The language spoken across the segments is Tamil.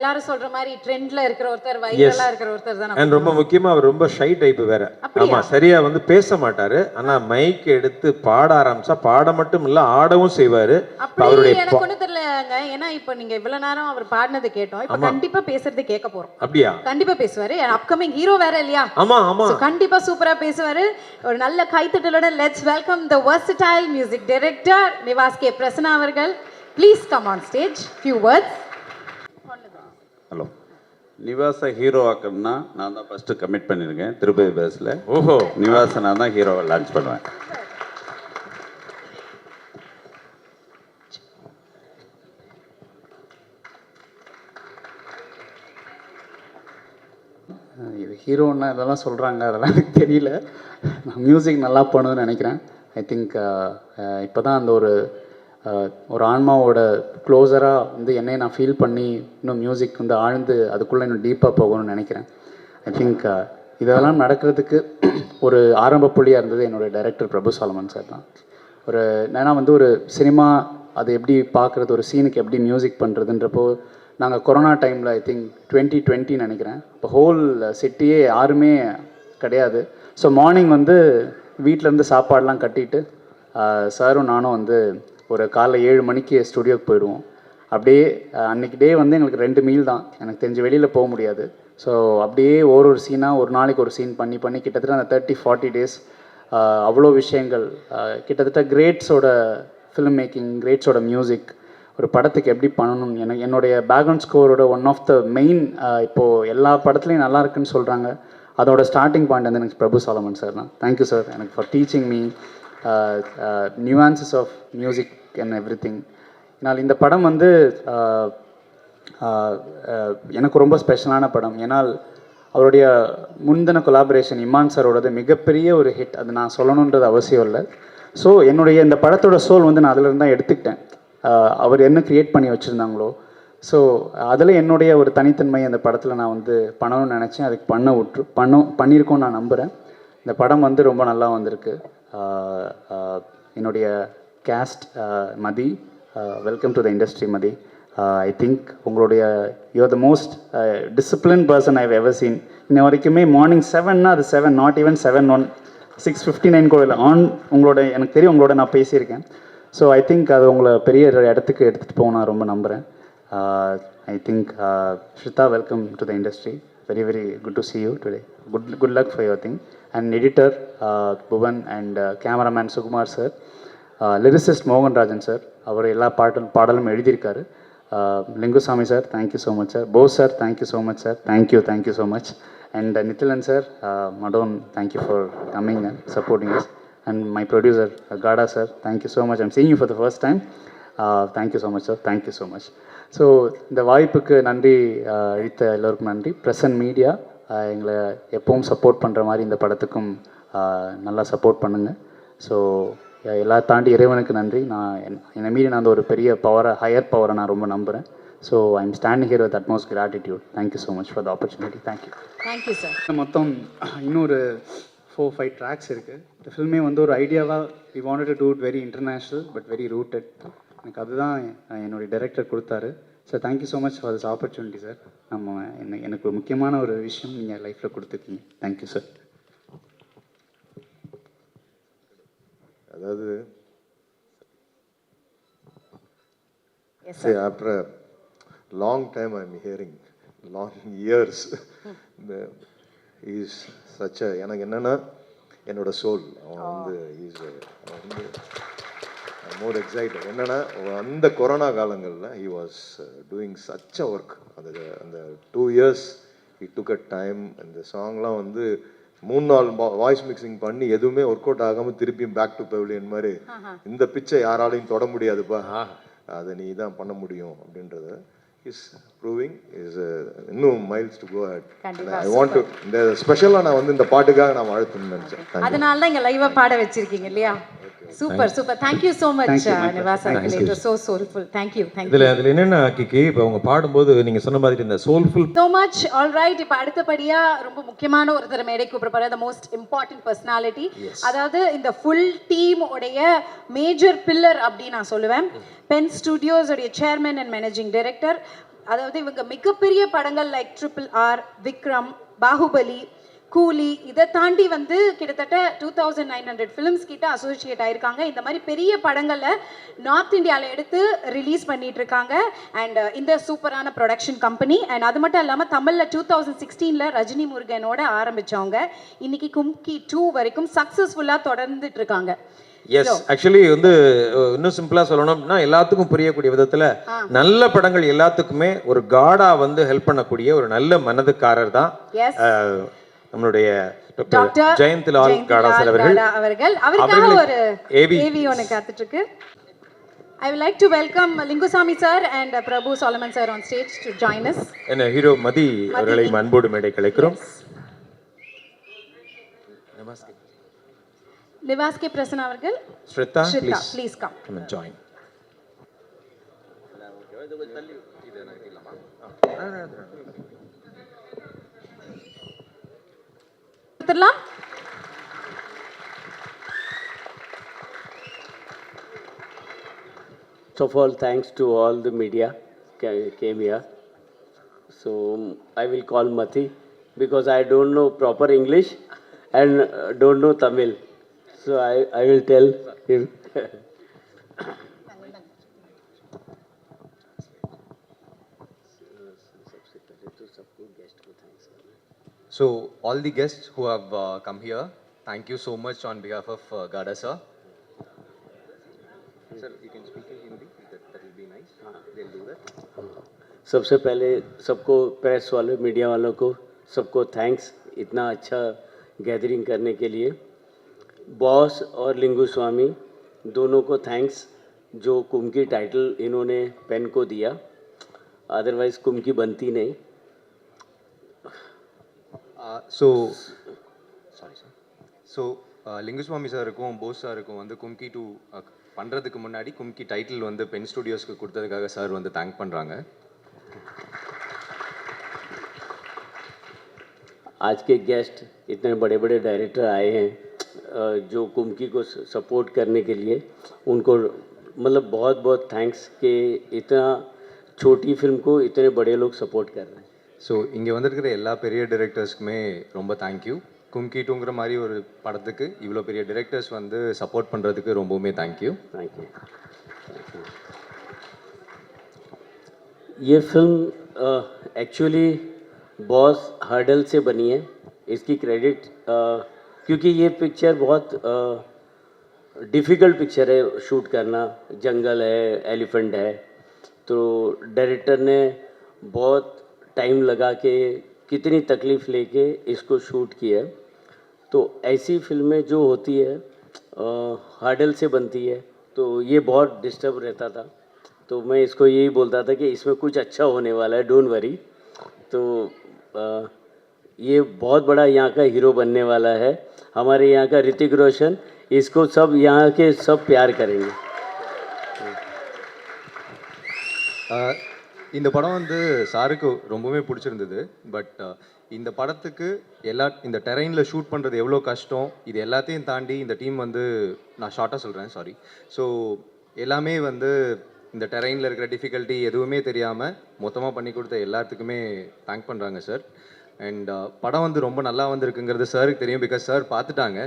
எல்லாரும் சொல்ற மாதிரி ட்ரெண்ட்ல இருக்கிற ஒருத்தர், வைரலா இருக்கிற ஒருத்தர் தான். அண்ட் ரொம்ப முக்கியமா அவர் ரொம்ப ஷை டைப் வேற. ஆமா, சரியா வந்து பேச மாட்டாரு. ஆனா மைக் எடுத்து பாட ஆரம்பிச்சா பாட மட்டும் இல்ல ஆடவும் செய்வாரு. அவருடைய எனக்கு ஒண்ணு தெரியலங்க. ஏன்னா இப்போ நீங்க இவ்வளவு நேரம் அவர் பாடினது கேட்டோம். இப்போ கண்டிப்பா பேசுறது கேட்க போறோம். அப்படியா? கண்டிப்பா பேசுவாரு. அப்கமிங் ஹீரோ வேற இல்லையா? ஆமா ஆமா. கண்டிப்பா சூப்பரா பேசுவாரு. ஒரு நல்ல கைத்தட்டலோட let's welcome the versatile music director Nivas K Prasanna அவர்கள். Please come on stage. few words. Hello, நிவாஸை ஹீரோ ஆக்கணும்னா நான் தான் ஃபஸ்ட்டு கமிட் பண்ணியிருக்கேன் திருப்பதி பேஸில். ஓஹோ, நிவாஸை நான் தான் ஹீரோவை லான்ச் பண்ணுவேன். இது ஹீரோன்னா இதெல்லாம் சொல்கிறாங்க, அதெல்லாம் எனக்கு தெரியல. நான் மியூசிக் நல்லா பண்ணுவேன்னு நினைக்கிறேன். ஐ திங்க் இப்போ தான் அந்த ஒரு ஆன்மாவோட க்ளோஸராக வந்து என்னை நான் ஃபீல் பண்ணி இன்னும் மியூசிக் வந்து ஆழ்ந்து அதுக்குள்ளே இன்னும் டீப்பாக போகணும்னு நினைக்கிறேன். ஐ திங்க் இதெல்லாம் நடக்கிறதுக்கு ஒரு ஆரம்ப புள்ளியாக இருந்தது என்னோடய டைரக்டர் பிரபு சாலமன் சார் தான். ஏன்னா வந்து ஒரு சினிமா அது எப்படி பார்க்குறது, ஒரு சீனுக்கு எப்படி மியூசிக் பண்ணுறதுன்றப்போ நாங்கள் கொரோனா டைமில் ஐ திங்க் 2020 நினைக்கிறேன். இப்போ ஹோல் சிட்டியே யாருமே கிடையாது. ஸோ மார்னிங் வந்து வீட்டிலேருந்து சாப்பாடெலாம் கட்டிட்டு சாரும் நானும் வந்து ஒரு காலைல 7 மணிக்கு ஸ்டுடியோக்கு போயிடுவோம். அப்படியே அன்றைக்கி டே வந்து எங்களுக்கு 2 மீல் தான், எனக்கு தெரிஞ்ச வெளியில் போக முடியாது. ஸோ அப்படியே ஒரு சீனாக ஒரு நாளைக்கு ஒரு சீன் பண்ணி கிட்டத்தட்ட அந்த 30-40 டேஸ் அவ்வளோ விஷயங்கள், கிட்டத்தட்ட கிரேட்ஸோட ஃபிலிம் மேக்கிங், கிரேட்ஸோட மியூசிக், ஒரு படத்துக்கு எப்படி பண்ணணும். என்னுடைய பேக்ரவுண்ட் ஸ்கோரோட ஒன் ஆஃப் த மெயின் இப்போது எல்லா படத்துலையும் நல்லா இருக்குன்னு சொல்கிறாங்க. அதோட ஸ்டார்டிங் பாயிண்ட் வந்து எனக்கு பிரபு சாலமன் சார் தான். தேங்க்யூ சார் எனக்கு for teaching me nuances of music and everything. ஏன்னால் இந்த படம் வந்து எனக்கு ரொம்ப ஸ்பெஷலான படம். ஏன்னால் அவருடைய முந்தின கொலாபரேஷன் இமான் சாரோடது மிகப்பெரிய ஒரு ஹிட். அது நான் சொல்லணுன்றது அவசியம் இல்லை. ஸோ என்னுடைய இந்த படத்தோட சோல் வந்து நான் அதில் தான் எடுத்துக்கிட்டேன். அவர் என்ன க்ரியேட் பண்ணி வச்சுருந்தாங்களோ, ஸோ அதில் என்னுடைய ஒரு தனித்தன்மை அந்த படத்தில் நான் வந்து பண்ணணும்னு நினச்சேன். அதுக்கு பண்ணியிருக்கோன்னு நான் நம்புகிறேன். இந்த படம் வந்து ரொம்ப நல்லா வந்திருக்கு. என்னுடைய cast Mathi, welcome to the industry Mathi. I think உங்களுடைய you're the most discipline person I've ever seen. இன்ன வரைக்குமே மார்னிங் 7னா அது 7, நாட் ஈவன் 7:01, 6:59 கூட இல்லை ஆன். உங்களோட எனக்கு தெரியும், உங்களோட நான் பேசியிருக்கேன். ஸோ ஐ திங்க் அது உங்களை பெரிய இடத்துக்கு எடுத்துகிட்டு போக நான் ரொம்ப நம்புகிறேன். I think Shruta, welcome to the industry. Very very good to see you today. Good luck for your thing. And editor Bhuvan and cameraman Sukumar sir, lyricist Mohan Rajan sir, அவர் எல்லா பாடலும் எழுதியிருக்காரு. Lingusamy sir, thank you so much sir. Bose sir, thank you so much sir. Thank you so much. And Nithilan sir, Madonne, thank you for coming and supporting us. And my producer Gada sir, thank you so much. I'm seeing you for the first time. Thank you so much sir. Thank you so much. So இந்த வாய்ப்புக்கு நன்றி அளித்த எல்லோருக்கும் நன்றி. பிரசன்ட் மீடியா எங்களை எப்பவும் சப்போர்ட் பண்ணுற மாதிரி இந்த படத்துக்கும் நல்லா சப்போர்ட் பண்ணுங்கள். ஸோ எல்லா தாண்டி இறைவனுக்கு நன்றி. என்னை மீறி நான் ஒரு பெரிய பவரை, ஹையர் பவரை நான் ரொம்ப நம்புகிறேன். So I am standing here with utmost gratitude. Thank you so much for the opportunity. Thank you sir. மொத்தம் இன்னொரு 4-5 ட்ராக்ஸ் இருக்குது. இந்த ஃபில்மே வந்து ஒரு ஐடியாவாக we wanted to do it very international but very rooted. எனக்கு அதுதான் என்னுடைய டைரக்டர் கொடுத்தாரு. Sir thank you so much for this opportunity sir. எனக்கு ஒரு முக்கியமான ஒரு விஷயம் நீங்கள் லைஃப்பில் கொடுத்துருக்கீங்க. Thank you sir. அதாவது after long time I am hearing long years is such எனக்கு என்னென்னா என்னோட சோல் அவன் வந்து மோர் எக்ஸைட்டட். என்னென்னா அந்த கொரோனா காலங்களில் he was doing such a work. அந்த 2 years he took a time. அந்த சாங்லாம் வந்து 3-4 வாய்ஸ் மிக்சிங் பண்ணி எதுவுமே ஒர்க் அவுட் ஆகாமல் திருப்பியும் பேக் டு பெவிலியன் மாதிரி இந்த பிச்சை யாராலையும் தொட முடியாதுப்பா, அதை நீ தான் பண்ண முடியும் அப்படின்றத இஸ் ப்ரூவிங். இஸ் இன்னும் miles to go ahead. I want to இந்த ஸ்பெஷலாக நான் வந்து இந்த பாட்டுக்காக நான் வாழ்த்துன்னு நினச்சேன். அதனால தான் இங்கே லைவாக பாட வச்சிருக்கீங்க இல்லையா? Super super. Thank you so much Nivas அவர்களே. It was so soulful. Thank you. இதில் என்னென்ன கிக்கி, இப்போ அவங்க பாடும்போது நீங்கள் சொன்ன மாதிரி இந்த soulful so much. All right. இப்போ அடுத்தபடியாக ரொம்ப முக்கியமான ஒருத்தர் மேடை கூப்பிடப்படுற த மோஸ்ட் இம்பார்ட்டன்ட் பர்சனாலிட்டி. அதாவது இந்த ஃபுல் டீம் உடைய மேஜர் பில்லர் அப்படின்னு நான் சொல்லுவேன். பென் ஸ்டுடியோஸ் உடைய சேர்மன் அண்ட் மேனேஜிங் டைரக்டர், அதாவது இவங்க மிகப்பெரிய படங்கள் லைக் RRR, விக்ரம், பாகுபலி, கூலி இதை தாண்டி வந்து கிட்டத்தட்ட 2900 ஃபிலிம்ஸ் கிட்ட அசோசியேட் ஆயிருக்காங்க. இந்த மாதிரி பெரிய படங்களை நார்த் இந்தியாவில் எடுத்து ரிலீஸ் பண்ணிட்டு இருக்காங்க. அண்ட் இந்த சூப்பரான ப்ரொடக்ஷன் கம்பெனி. அண்ட் அது மட்டும் இல்லாமல் தமிழில் 2016 ரஜினி முருகனோட ஆரம்பித்தவங்க இன்னைக்கு கும்கி 2 வரைக்கும் சக்ஸஸ்ஃபுல்லாக தொடர்ந்துட்டு இருக்காங்க. எஸ், ஆக்சுவலி வந்து இன்னும் சிம்பிளா சொல்லணும் அப்படின்னா எல்லாத்துக்கும் புரியக்கூடிய விதத்துல நல்ல படங்கள் எல்லாத்துக்குமே ஒரு காடா வந்து ஹெல்ப் பண்ணக்கூடிய ஒரு நல்ல மனதுக்காரர் தான் நம்மளுடைய டாக்டர் ஜெயந்த்லால் காடா சார் அவர்கள். அவருக்காக ஒரு ஏவி ஒன்று காத்துட்டு இருக்கு. I would like to welcome Lingusamy sir and Prabhu Solomon sir on stage to join us. என்ன ஹீரோ மதி அவர்களை அன்போடு மேடை கலைக்கிறோம். நிவாஸ் கே பிரசன்னா அவர்கள். Sritha please come and join. First of all, thanks to all the media came here. So I will call Mati because I don't know proper English and don't know Tamil. So I will tell him. So all the guests who have come here, thank you so much on behalf of Gada sir. Sir, you can speak in Hindi. That will be nice. They'll do that. सबसे पहले सबको प्रेस वालों मीडिया वालों को सबको थैंक्स इतना अच्छा गैदरिंग करने के लिए. बॉस और लिंगू स्वामी दोनों को थैंक्स जो कुम्की टाइटल इन्होंने पेन को दिया, अदरवाइज कुम्की बनती नहीं. ஸோ லிங்குஸ்வாமி சாருக்கும் போஸ் சாருக்கும் வந்து கும்கி 2 பண்ணுறதுக்கு முன்னாடி கும்கி டைட்டில் வந்து பென் ஸ்டுடியோஸ்க்கு கொடுத்ததுக்காக சார் வந்து தேங்க் பண்ணுறாங்க. आज के गेस्ट इतने बड़े बड़े डायरेक्टर आए हैं जो कुम्की को सपोर्ट करने के लिए, उनको मतलब बहुत बहुत थैंक्स कि इतना छोटी फिल्म को इतने बड़े लोग सपोर्ट कर रहे हैं. ஸோ இங்கே வந்திருக்கிற எல்லா பெரிய டைரக்டர்ஸ்க்குமே ரொம்ப தேங்க்யூ. கும்கி 2ங்கிற மாதிரி ஒரு படத்துக்கு இவ்வளோ பெரிய டைரக்டர்ஸ் வந்து சப்போர்ட் பண்ணுறதுக்கு ரொம்பவுமே தேங்க்யூ. Thank you. ये फिल्म एक्चुअली बॉस हर्डल से बनी है. इसकी क्रेडिट क्योंकि ये पिक्चर बहुत डिफ़िकल्ट पिक्चर है शूट करना. जंगल है, एलिफेंट है, तो डायरेक्टर ने बहुत टाइम लगा के कितनी तकलीफ़ लेके इसको शूट किया. तो ऐसी फिल्में जो होती है हर्डल से बनती है, तो ये बहुत डिस्टर्ब रहता था. तो मैं इसको यही बोलता था कि इसमें कुछ अच्छा होने वाला है, डोंट वरी. तो ये बहुत बड़ा यहाँ का हीरो बनने वाला है. हमारे यहाँ का ऋतिक रोशन, इसको सब यहाँ के सब प्यार करेंगे. இந்த படம் வந்து சாருக்கு ரொம்பவே பிடிச்சிருந்தது. பட் இந்த படத்துக்கு இந்த டெரெயினில் ஷூட் பண்ணுறது எவ்வளோ கஷ்டம், இது எல்லாத்தையும் தாண்டி இந்த டீம் வந்து, நான் ஷார்ட்டாக சொல்கிறேன், சாரி. ஸோ எல்லாமே வந்து இந்த டெரெயினில் இருக்கிற டிஃபிகல்ட்டி எதுவுமே தெரியாமல் மொத்தமாக பண்ணி கொடுத்த எல்லாத்துக்குமே தேங்க் பண்ணுறாங்க சார். அண்ட் படம் வந்து ரொம்ப நல்லா வந்திருக்குங்கிறது சாருக்கு தெரியும், பிகாஸ் சார் பார்த்துட்டாங்க,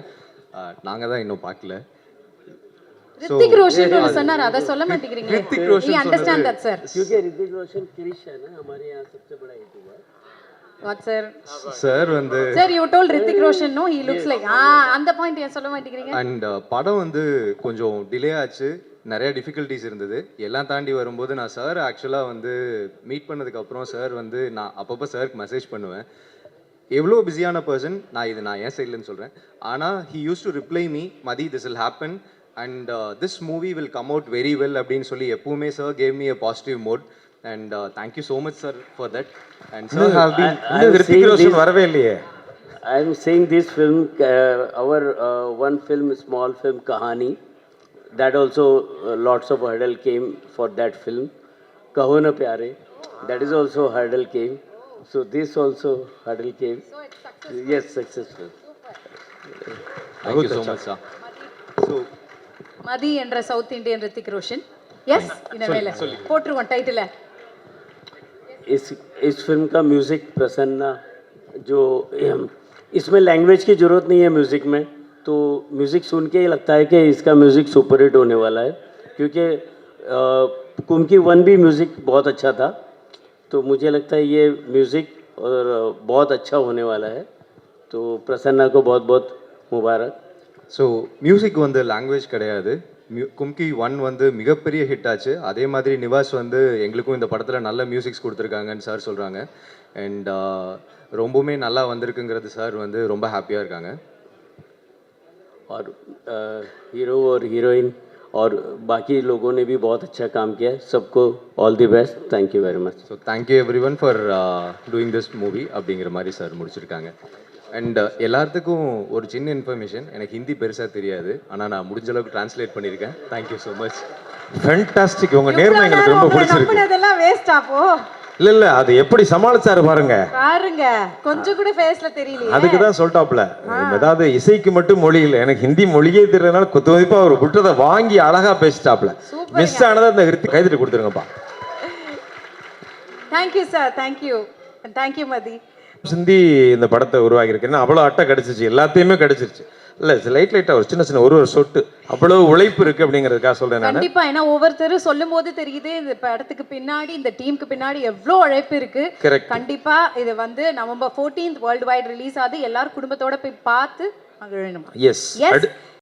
நாங்கள் தான் இன்னும் பார்க்கல. ऋतिक रोशन को சொன்னார், அத சொல்ல மாட்டேங்கிறீங்க. Hrithik Roshan, you understand that sir? क्योंकि ऋतिक रोशन क्रिश है ना, हमारे यहाँ सबसे बड़ा हिट हुआ. What sir? சார் வந்து Sir, you told Hrithik Roshan, no, he looks like. அந்த பாயிண்ட் ஏன் சொல்ல மாட்டேங்கிறீங்க? அண்ட் படம் வந்து கொஞ்சம் டிலே ஆச்சு, நிறைய டிஃபிகல்ட்டிஸ் இருந்தது. எல்லாம் தாண்டி வரும்போது நான் சார் ஆக்சுவலாக வந்து மீட் பண்ணதுக்கப்புறம் சார் வந்து நான் அப்பப்போ சாருக்கு மெசேஜ் பண்ணுவேன். எவ்வளோ பிஸியான பர்சன், நான் ஏன் சைட்லன்னு சொல்கிறேன், ஆனால் he used to reply me, Mathi this will happen and this movie will come out very well அப்படின்னு சொல்லி எப்பவுமே sir gave me a positive mode and thank you so much sir for that. And sir have been Hrithik Roshan வரவே இல்லையே. I am saying this film, our one film, small film, Kahani, that also lots of hurdle came for that film. Kaho Na Pyare, that is also hurdle came. So this also hurdle came. So it's successful. Yes, successful. thank you so much sir. So Mathi என்ற south Indian Hrithik Roshan. Yes, இந்த வேலை போட்டுருவோம் டைட்டில். इस फिल्म का म्यूज़िक प्रसन्ना जो इसमें लैंग्वेज की ज़रूरत नहीं है म्यूज़िक में, तो म्यूज़िक सुन के ही लगता है कि इसका म्यूज़िक सुपर हिट होने वाला है, क्योंकि कुम्की 1 भी म्यूज़िक बहुत अच्छा था, तो मुझे लगता है ये म्यूज़िक और बहुत अच्छा होने वाला है, तो प्रसन्ना को बहुत बहुत मुबारक। ஸோ மியூசிக் வந்து லாங்குவேஜ் கிடையாது. கும்கி 1 வந்து மிகப்பெரிய ஹிட் ஆச்சு. அதே மாதிரி நிவாஸ் வந்து எங்களுக்கும் இந்த படத்தில் நல்ல மியூசிக்ஸ் கொடுத்துருக்காங்கன்னு சார் சொல்கிறாங்க. அண்ட் ரொம்பவுமே நல்லா வந்திருக்குங்கிறது சார் வந்து ரொம்ப ஹாப்பியாக இருக்காங்க. और हीरो और हीरोइन और बाकी लोगों ने भी बहुत अच्छा काम किया, सबको all the best, thank you very much. So thank you every one for doing this movie அப்படிங்கிற மாதிரி சார் முடிச்சிருக்காங்க. அண்ட் எல்லாத்துக்கும் ஒரு சின்ன இன்ஃபர்மேஷன், எனக்கு ஹிந்தி பெருசாக தெரியாது, ஆனால் நான் முடிஞ்ச அளவுக்கு டிரான்ஸ்லேட் பண்ணியிருக்கேன். Thank you so much. ஃபேண்டாஸ்டிக். உங்க நேர்மை எங்களுக்கு ரொம்ப பிடிச்சிருக்கு. நம்பினதெல்லாம் வேஸ்ட் ஆப்போ. இல்ல அது எப்படி சமாளிச்சாரு பாருங்க. பாருங்க கொஞ்சம் கூட ஃபேஸ்ல தெரியலையே. அதுக்கு தான் சொல்லிட்டாப்ல, ஏதாவது இசைக்கு மட்டும் மொழி இல்லை, எனக்கு ஹிந்தி மொழியே தெரியறதுனால குத்துமதிப்பா அவர் விட்டதை வாங்கி அழகா பேசிட்டாப்ல. மிஸ் ஆனதை அந்த கைதிட்டு கொடுத்துருங்கப்பா. Thank you sir, thank you and thank you Mathi. சிந்தி இந்த படத்தை உருவாக்கி இருக்கேன்னா அவ்வளோ அட்டை கிடைச்சிச்சு, எல்லாத்தையுமே கிடைச்சிருச்சு. இல்லை லைட்டாக ஒரு சின்ன ஒரு சொட்டு அவ்வளவு உழைப்பு இருக்கு அப்படிங்கிறதுக்காக சொல்றேன் நான். கண்டிப்பா, ஏன்னா ஒவ்வொருத்தரும் சொல்லும் போது தெரியுது இந்த படத்துக்கு பின்னாடி, இந்த டீமுக்கு பின்னாடி எவ்வளோ உழைப்பு இருக்கு. கண்டிப்பா இது வந்து November 14th world wide release ஆகுது. எல்லாரும் குடும்பத்தோட போய் பார்த்து மகிழணும். எஸ்.